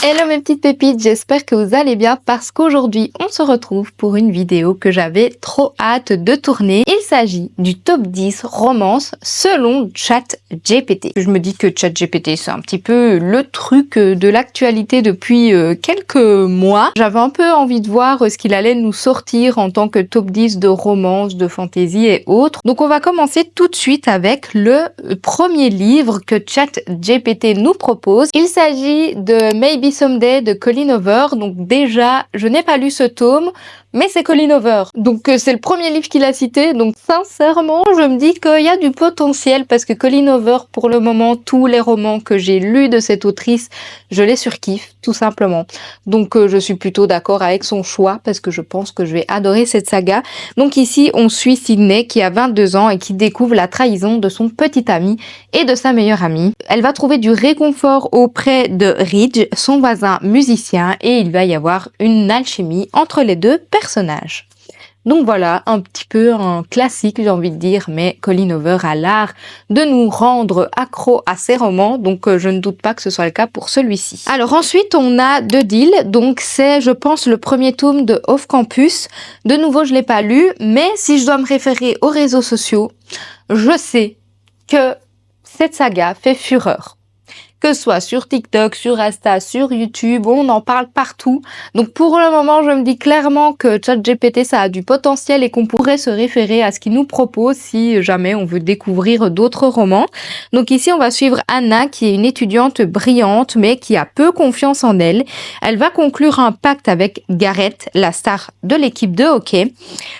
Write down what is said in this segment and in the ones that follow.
Hello mes petites pépites, j'espère que vous allez bien parce qu'aujourd'hui on se retrouve pour une vidéo que j'avais trop hâte de tourner. Il s'agit du top 10 romances selon ChatGPT. Je me dis que ChatGPT c'est un petit peu le truc de l'actualité depuis quelques mois. J'avais un peu envie de voir ce qu'il allait nous sortir en tant que top 10 de romances, de fantasy et autres. Donc on va commencer tout de suite avec le premier livre que ChatGPT nous propose. Il s'agit de Maybe Someday de Colleen Hoover. Donc déjà, je n'ai pas lu ce tome, mais c'est Colleen Hoover. Donc c'est le premier livre qu'il a cité. Donc sincèrement, je me dis qu'il y a du potentiel parce que Colleen Hoover, pour le moment, tous les romans que j'ai lus de cette autrice, je les surkiffe, tout simplement. Donc je suis plutôt d'accord avec son choix parce que je pense que je vais adorer cette saga. Donc ici, on suit Sydney qui a 22 ans et qui découvre la trahison de son petit ami et de sa meilleure amie. Elle va trouver du réconfort auprès de Ridge, son voisin musicien, et il va y avoir une alchimie entre les deux personnages. Donc voilà, un petit peu un classique, j'ai envie de dire, mais Colleen Hoover a l'art de nous rendre accro à ses romans, donc je ne doute pas que ce soit le cas pour celui-ci. Alors ensuite, on a The Deal, donc c'est, je pense, le premier tome de Off Campus. De nouveau, je l'ai pas lu, mais si je dois me référer aux réseaux sociaux, je sais que cette saga fait fureur. Que ce soit sur TikTok, sur Insta, sur YouTube, on en parle partout. Donc pour le moment, je me dis clairement que ChatGPT, ça a du potentiel et qu'on pourrait se référer à ce qu'il nous propose si jamais on veut découvrir d'autres romans. Donc ici, on va suivre Anna, qui est une étudiante brillante, mais qui a peu confiance en elle. Elle va conclure un pacte avec Gareth, la star de l'équipe de hockey,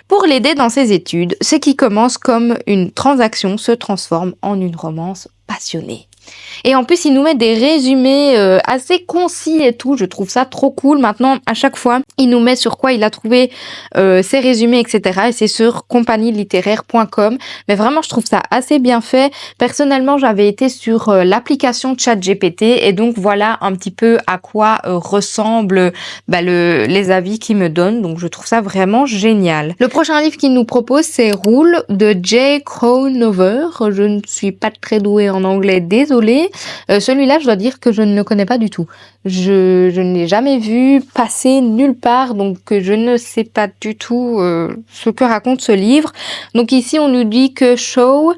pour l'aider dans ses études. Ce qui commence comme une transaction se transforme en une romance passionnée. Et en plus, il nous met des résumés assez concis et tout. Je trouve ça trop cool. Maintenant, à chaque fois, il nous met sur quoi il a trouvé ses résumés, etc. Et c'est sur compagnielittéraire.com. Mais vraiment, je trouve ça assez bien fait. Personnellement, j'avais été sur l'application ChatGPT et donc voilà un petit peu à quoi ressemblent les avis qu'il me donne. Donc, je trouve ça vraiment génial. Le prochain livre qu'il nous propose, c'est Rule de J. Kronhover. Je ne suis pas très douée en anglais, désolée. Celui-là, je dois dire que je ne le connais pas du tout. Je ne l'ai jamais vu passer nulle part, donc je ne sais pas du tout ce que raconte ce livre. Donc ici, on nous dit que Shaw,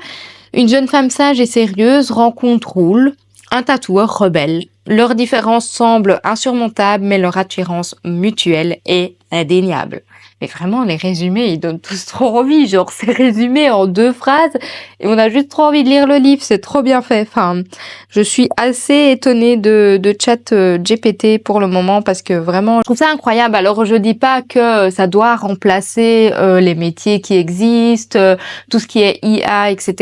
une jeune femme sage et sérieuse, rencontre Rule, un tatoueur rebelle. Leur différence semble insurmontable, mais leur attirance mutuelle est indéniable. Mais vraiment, les résumés, ils donnent tous trop envie. Genre, c'est résumé en 2 phrases et on a juste trop envie de lire le livre. C'est trop bien fait. Enfin, je suis assez étonnée de ChatGPT pour le moment parce que vraiment, je trouve ça incroyable. Alors, je dis pas que ça doit remplacer les métiers qui existent, tout ce qui est IA, etc.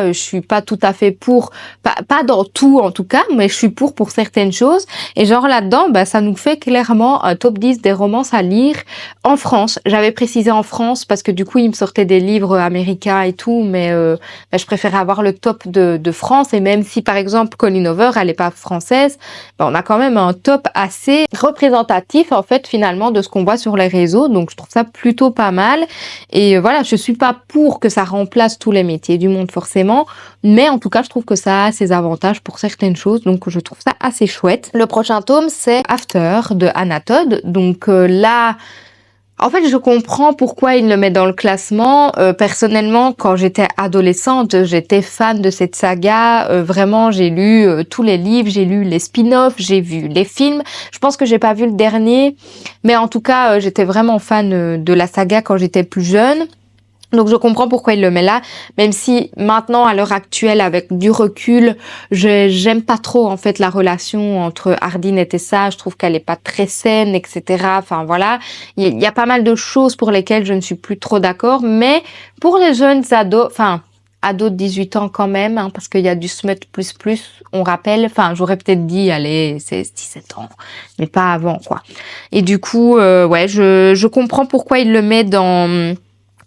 Je suis pas tout à fait pour, pas dans tout en tout cas, mais je suis pour certaines choses. Et genre là-dedans, ça nous fait clairement un top 10 des romances à lire en France. J'avais précisé en France parce que du coup, il me sortait des livres américains et tout, mais je préférais avoir le top de France. Et même si, par exemple, Colleen Hoover, elle est pas française, on a quand même un top assez représentatif, en fait, finalement, de ce qu'on voit sur les réseaux. Donc, je trouve ça plutôt pas mal. Et voilà, je suis pas pour que ça remplace tous les métiers du monde, forcément. Mais en tout cas, je trouve que ça a ses avantages pour certaines choses. Donc, je trouve ça assez chouette. Le prochain tome, c'est After de Hannah Todd. Donc là... En fait, je comprends pourquoi il le met dans le classement. Personnellement, quand j'étais adolescente, j'étais fan de cette saga. Vraiment, j'ai lu tous les livres, j'ai lu les spin-offs, j'ai vu les films. Je pense que j'ai pas vu le dernier, mais en tout cas, j'étais vraiment fan de la saga quand j'étais plus jeune. Donc je comprends pourquoi il le met là, même si maintenant à l'heure actuelle avec du recul, j'aime pas trop en fait la relation entre Hardin et Tessa. Je trouve qu'elle est pas très saine, etc. Enfin voilà, il y a pas mal de choses pour lesquelles je ne suis plus trop d'accord. Mais pour les jeunes ados de 18 ans quand même, hein, parce qu'il y a du smut plus, on rappelle. Enfin j'aurais peut-être dit allez 16-17 ans, mais pas avant quoi. Et du coup je comprends pourquoi il le met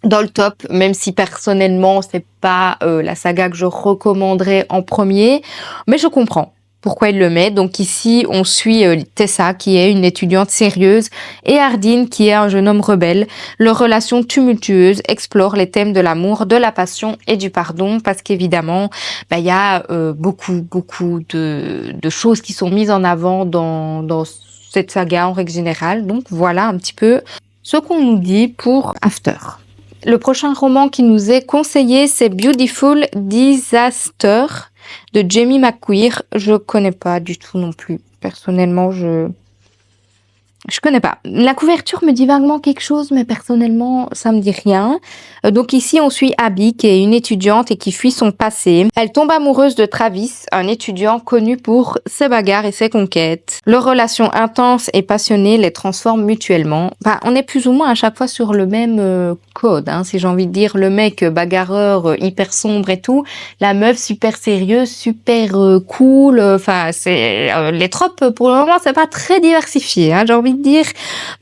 dans le top, même si personnellement c'est pas la saga que je recommanderais en premier, mais je comprends. pourquoi il le met. Donc ici, on suit Tessa, qui est une étudiante sérieuse, et Hardin, qui est un jeune homme rebelle. Leur relation tumultueuse explore les thèmes de l'amour, de la passion et du pardon, parce qu'évidemment, il y a beaucoup de choses qui sont mises en avant dans cette saga en règle générale. Donc voilà un petit peu ce qu'on nous dit pour After. Le prochain roman qui nous est conseillé, c'est Beautiful Disaster de Jamie McQueer. Je connais pas du tout non plus. Personnellement, je connais pas. La couverture me dit vaguement quelque chose, mais personnellement, ça me dit rien. Donc ici, on suit Abby, qui est une étudiante et qui fuit son passé. Elle tombe amoureuse de Travis, un étudiant connu pour ses bagarres et ses conquêtes. Leur relation intense et passionnée les transforme mutuellement. On est plus ou moins à chaque fois sur le même code, si j'ai envie de dire. Le mec bagarreur, hyper sombre et tout. La meuf super sérieuse, super cool. C'est les tropes, pour le moment, c'est pas très diversifié, j'ai envie de dire.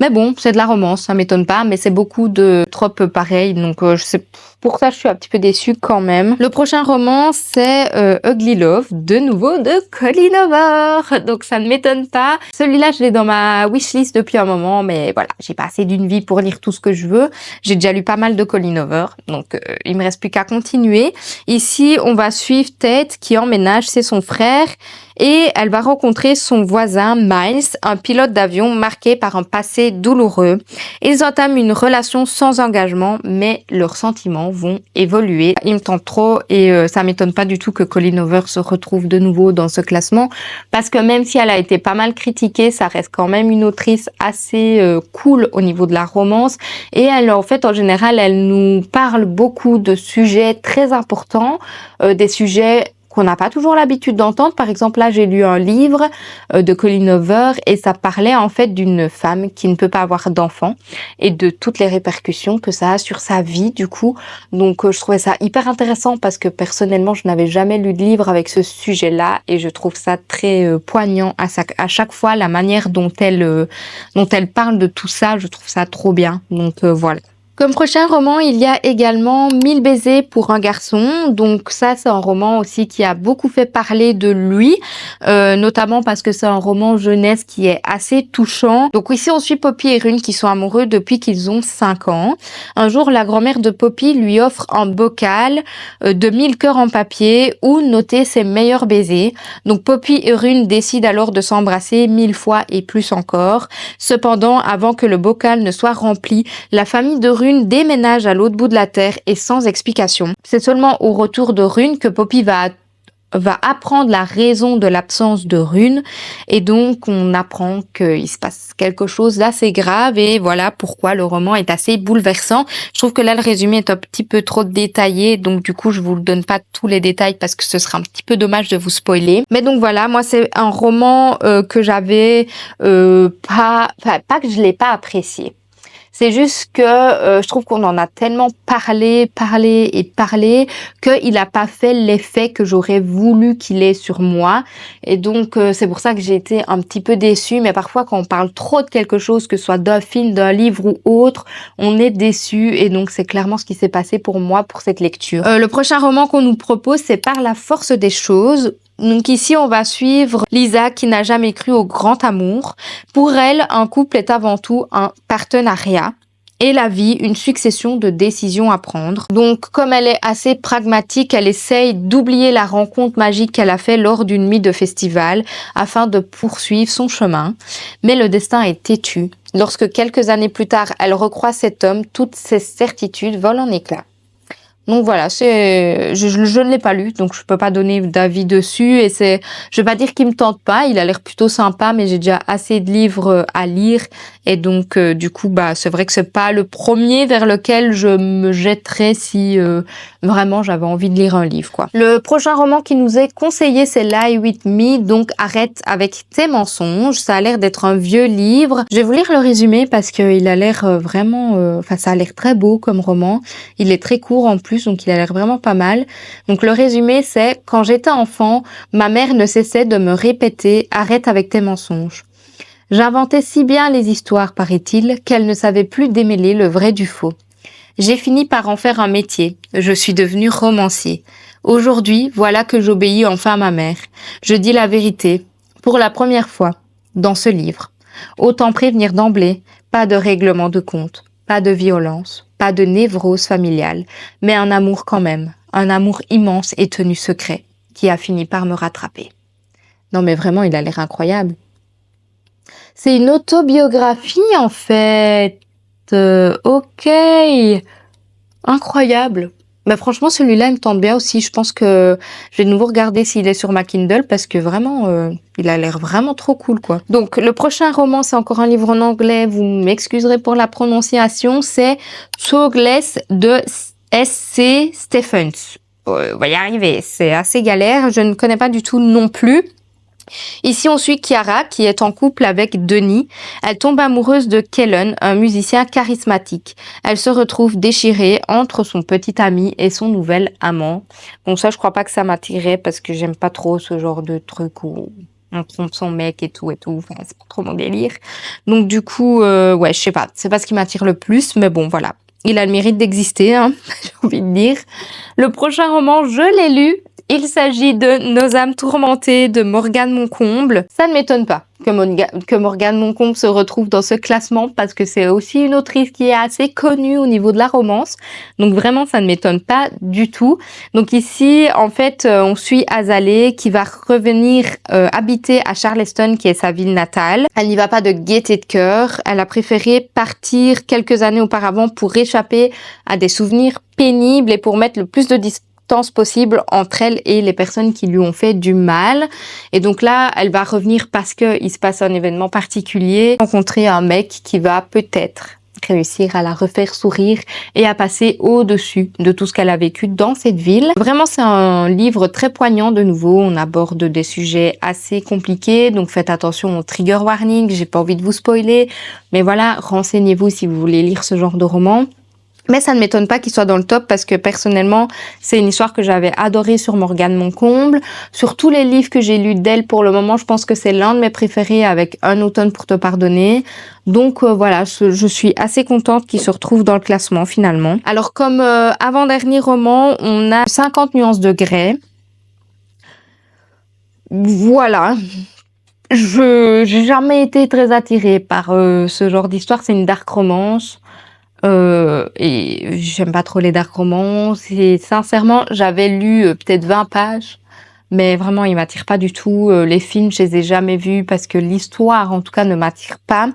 Mais bon, c'est de la romance, ça m'étonne pas, mais c'est beaucoup de tropes pareils, donc je sais, pour ça je suis un petit peu déçue quand même. Le prochain roman, c'est Ugly Love, de nouveau de Colleen Hoover, donc ça ne m'étonne pas. Celui-là, je l'ai dans ma wishlist depuis un moment, mais voilà, j'ai pas assez d'une vie pour lire tout ce que je veux. J'ai déjà lu pas mal de Colleen Hoover, donc il me reste plus qu'à continuer. Ici, on va suivre Tate qui emménage, c'est son frère, et elle va rencontrer son voisin Miles, un pilote d'avion marqué par un passé douloureux. Ils entament une relation sans engagement, mais leurs sentiments vont évoluer. Il me tente trop et ça m'étonne pas du tout que Colleen Hoover se retrouve de nouveau dans ce classement, parce que même si elle a été pas mal critiquée, ça reste quand même une autrice assez cool au niveau de la romance, et elle, en fait, en général, elle nous parle beaucoup de sujets très importants, des sujets qu'on n'a pas toujours l'habitude d'entendre. Par exemple, là, j'ai lu un livre de Colleen Hoover et ça parlait en fait d'une femme qui ne peut pas avoir d'enfant et de toutes les répercussions que ça a sur sa vie, du coup. Donc, je trouvais ça hyper intéressant parce que personnellement, je n'avais jamais lu de livre avec ce sujet-là et je trouve ça très poignant à chaque fois, la manière dont elle parle de tout ça, je trouve ça trop bien. Donc, voilà. Comme prochain roman, il y a également 1000 baisers pour un garçon. Donc ça, c'est un roman aussi qui a beaucoup fait parler de lui, notamment parce que c'est un roman jeunesse qui est assez touchant. Donc ici, on suit Poppy et Rune qui sont amoureux depuis qu'ils ont 5 ans. Un jour, la grand-mère de Poppy lui offre un bocal de 1000 cœurs en papier où noter ses meilleurs baisers. Donc Poppy et Rune décident alors de s'embrasser 1000 fois et plus encore. Cependant, avant que le bocal ne soit rempli, la famille de Rune déménage à l'autre bout de la terre et sans explication. C'est seulement au retour de Rune que Poppy va apprendre la raison de l'absence de Rune, et donc on apprend qu'il se passe quelque chose d'assez grave, et voilà pourquoi le roman est assez bouleversant. Je trouve que là, le résumé est un petit peu trop détaillé, donc du coup je vous donne pas tous les détails parce que ce sera un petit peu dommage de vous spoiler. Mais donc voilà, moi c'est un roman que j'avais pas que je l'ai pas apprécié. C'est juste que je trouve qu'on en a tellement parlé qu'il n'a pas fait l'effet que j'aurais voulu qu'il ait sur moi. Et donc, c'est pour ça que j'ai été un petit peu déçue. Mais parfois, quand on parle trop de quelque chose, que ce soit d'un film, d'un livre ou autre, on est déçu. Et donc, c'est clairement ce qui s'est passé pour moi pour cette lecture. Le prochain roman qu'on nous propose, c'est Par la force des choses. Donc ici, on va suivre Lisa qui n'a jamais cru au grand amour. Pour elle, un couple est avant tout un partenariat et la vie, une succession de décisions à prendre. Donc, comme elle est assez pragmatique, elle essaye d'oublier la rencontre magique qu'elle a fait lors d'une nuit de festival afin de poursuivre son chemin. Mais le destin est têtu. Lorsque quelques années plus tard, elle recroise cet homme, toutes ses certitudes volent en éclats. Donc voilà, je ne l'ai pas lu, donc je peux pas donner d'avis dessus, et je vais pas dire qu'il me tente pas, il a l'air plutôt sympa, mais j'ai déjà assez de livres à lire, et donc du coup c'est vrai que c'est pas le premier vers lequel je me jetterais si vraiment j'avais envie de lire un livre, quoi. Le prochain roman qui nous est conseillé, c'est Lie With Me, donc Arrête avec tes mensonges. Ça a l'air d'être un vieux livre. Je vais vous lire le résumé parce qu'il a l'air vraiment, ça a l'air très beau comme roman. Il est très court en plus, donc il a l'air vraiment pas mal. Donc le résumé, c'est: quand j'étais enfant, ma mère ne cessait de me répéter: arrête avec tes mensonges. J'inventais si bien les histoires, paraît-il, qu'elle ne savait plus démêler le vrai du faux. J'ai fini par en faire un métier. Je suis devenu romancier. Aujourd'hui, voilà que j'obéis enfin à ma mère. Je dis la vérité, pour la première fois, dans ce livre. Autant prévenir d'emblée, pas de règlement de compte, pas de violence, pas de névrose familiale, mais un amour quand même, un amour immense et tenu secret, qui a fini par me rattraper. Non mais vraiment, il a l'air incroyable. C'est une autobiographie en fait. Ok. Incroyable. Bah franchement, celui-là, il me tente bien aussi. Je pense que je vais de nouveau regarder s'il est sur ma Kindle parce que vraiment, il a l'air vraiment trop cool, quoi. Donc, le prochain roman, c'est encore un livre en anglais. Vous m'excuserez pour la prononciation. C'est Soulless de S.C. Stephens. On va y arriver. C'est assez galère. Je ne connais pas du tout non plus. Ici, on suit Chiara, qui est en couple avec Denis. Elle tombe amoureuse de Kellen, un musicien charismatique. Elle se retrouve déchirée entre son petit ami et son nouvel amant. Bon, ça, je crois pas que ça m'attirait parce que j'aime pas trop ce genre de truc où on trompe son mec et tout. Enfin, c'est pas trop mon délire. Donc, du coup, ouais, je sais pas. C'est pas ce qui m'attire le plus, mais bon, voilà. Il a le mérite d'exister, hein, j'ai envie de dire. Le prochain roman, je l'ai lu. Il s'agit de Nos âmes tourmentées de Morgane Moncomble. Ça ne m'étonne pas que Morgane Moncomble se retrouve dans ce classement parce que c'est aussi une autrice qui est assez connue au niveau de la romance. Donc vraiment, ça ne m'étonne pas du tout. Donc ici, en fait, on suit Azalée qui va revenir habiter à Charleston, qui est sa ville natale. Elle n'y va pas de gaieté de cœur. Elle a préféré partir quelques années auparavant pour échapper à des souvenirs pénibles et pour mettre le plus de distance possible entre elle et les personnes qui lui ont fait du mal. Et donc là, elle va revenir parce que il se passe un événement particulier, rencontrer un mec qui va peut-être réussir à la refaire sourire et à passer au-dessus de tout ce qu'elle a vécu dans cette ville. Vraiment, c'est un livre très poignant de nouveau. On aborde des sujets assez compliqués, donc faites attention au trigger warning. J'ai pas envie de vous spoiler, mais voilà, renseignez-vous si vous voulez lire ce genre de roman. Mais ça ne m'étonne pas qu'il soit dans le top parce que personnellement, c'est une histoire que j'avais adorée sur Morgane Moncomble. Sur tous les livres que j'ai lus d'elle pour le moment, je pense que c'est l'un de mes préférés avec Un automne pour te pardonner. Donc voilà, je suis assez contente qu'il se retrouve dans le classement finalement. Alors comme avant-dernier roman, on a 50 nuances de Grey. Voilà. J'ai jamais été très attirée par ce genre d'histoire. C'est une dark romance. Et j'aime pas trop les dark romances et sincèrement j'avais lu peut-être 20 pages mais vraiment il m'attire pas du tout. Les films je les ai jamais vus parce que l'histoire en tout cas ne m'attire pas.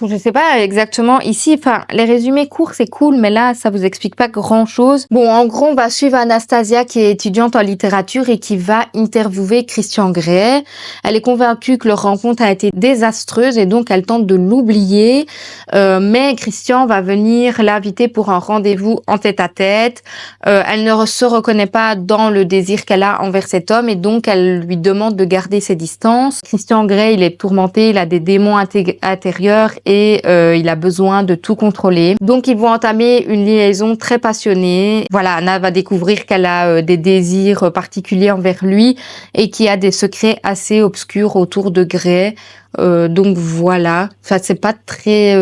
Je sais pas exactement ici, enfin les résumés courts c'est cool mais là ça vous explique pas grand chose. Bon en gros on va suivre Anastasia qui est étudiante en littérature et qui va interviewer Christian Grey. Elle est convaincue que leur rencontre a été désastreuse et donc elle tente de l'oublier, mais Christian va venir l'inviter pour un rendez-vous en tête-à-tête. Elle ne se reconnaît pas dans le désir qu'elle a envers cet homme et donc elle lui demande de garder ses distances. Christian Grey il est tourmenté, il a des démons intérieurs et il a besoin de tout contrôler. Donc ils vont entamer une liaison très passionnée. Voilà, Anna va découvrir qu'elle a des désirs particuliers envers lui et qu'il y a des secrets assez obscurs autour de Grey. Donc voilà, enfin c'est pas très...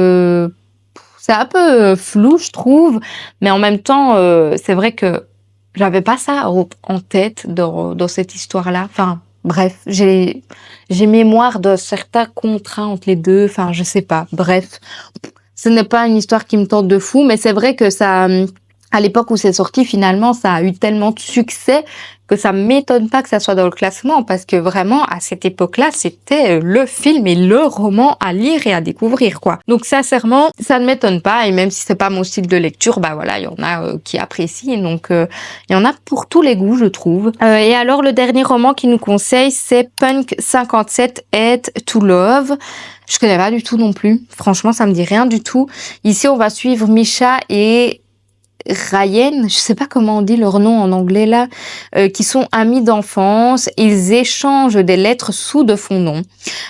c'est un peu flou je trouve, mais en même temps c'est vrai que j'avais pas ça en tête dans cette histoire-là. Enfin, bref, j'ai mémoire de certains contrats entre les deux. Enfin, je sais pas. Bref, ce n'est pas une histoire qui me tente de fou, mais c'est vrai que ça, à l'époque où c'est sorti, finalement, ça a eu tellement de succès que ça m'étonne pas que ça soit dans le classement parce que vraiment, à cette époque-là, c'était le film et le roman à lire et à découvrir, quoi. Donc, sincèrement, ça ne m'étonne pas et même si c'est pas mon style de lecture, bah voilà, il y en a qui apprécient. Donc, il y en a pour tous les goûts, je trouve. Et alors, le dernier roman qu'il nous conseille, c'est Punk 57 Hate to Love. Je connais pas du tout non plus. Franchement, ça me dit rien du tout. Ici, on va suivre Misha et Ryan, je sais pas comment on dit leur nom en anglais là, qui sont amis d'enfance. Ils échangent des lettres sous de faux noms.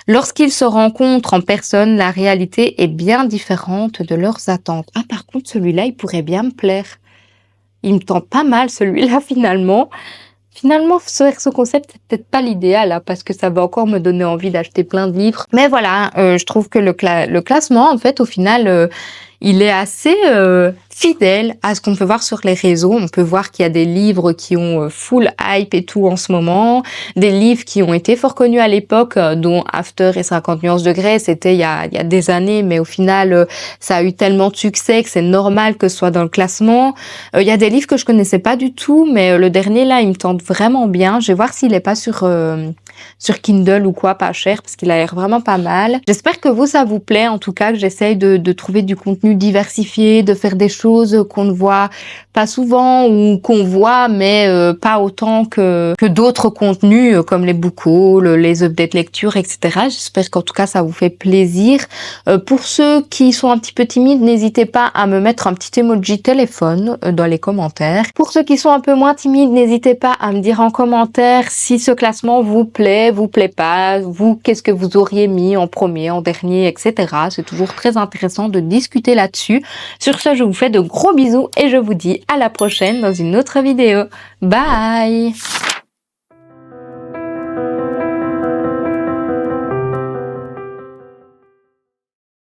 Lorsqu'ils se rencontrent en personne, la réalité est bien différente de leurs attentes. Ah, par contre, celui-là, il pourrait bien me plaire. Il me tente pas mal celui-là finalement. Finalement, ce concept, c'est peut-être pas l'idéal, hein, parce que ça va encore me donner envie d'acheter plein de livres. Mais voilà, je trouve que le classement, en fait, au final, il est assez fidèle à ce qu'on peut voir sur les réseaux. On peut voir qu'il y a des livres qui ont full hype et tout en ce moment, des livres qui ont été fort connus à l'époque, dont After et 50 nuances degrés, c'était il y a des années, mais au final, ça a eu tellement de succès que c'est normal que ce soit dans le classement. Il y a des livres que je connaissais pas du tout, mais le dernier là, il me tente vraiment bien. Je vais voir s'il est pas sur Kindle ou quoi, pas cher, parce qu'il a l'air vraiment pas mal. J'espère que ça vous plaît, en tout cas, que j'essaye de trouver du contenu diversifié, de faire des choses qu'on ne voit pas souvent ou qu'on voit, mais pas autant que d'autres contenus comme les book hauls, les updates lecture, etc. J'espère qu'en tout cas, ça vous fait plaisir. Pour ceux qui sont un petit peu timides, n'hésitez pas à me mettre un petit emoji téléphone dans les commentaires. Pour ceux qui sont un peu moins timides, n'hésitez pas à me dire en commentaire si ce classement vous plaît pas, vous, qu'est-ce que vous auriez mis en premier, en dernier, etc. C'est toujours très intéressant de discuter là-dessus. Sur ce, je vous fais de gros bisous et je vous dis à la prochaine dans une autre vidéo. Bye!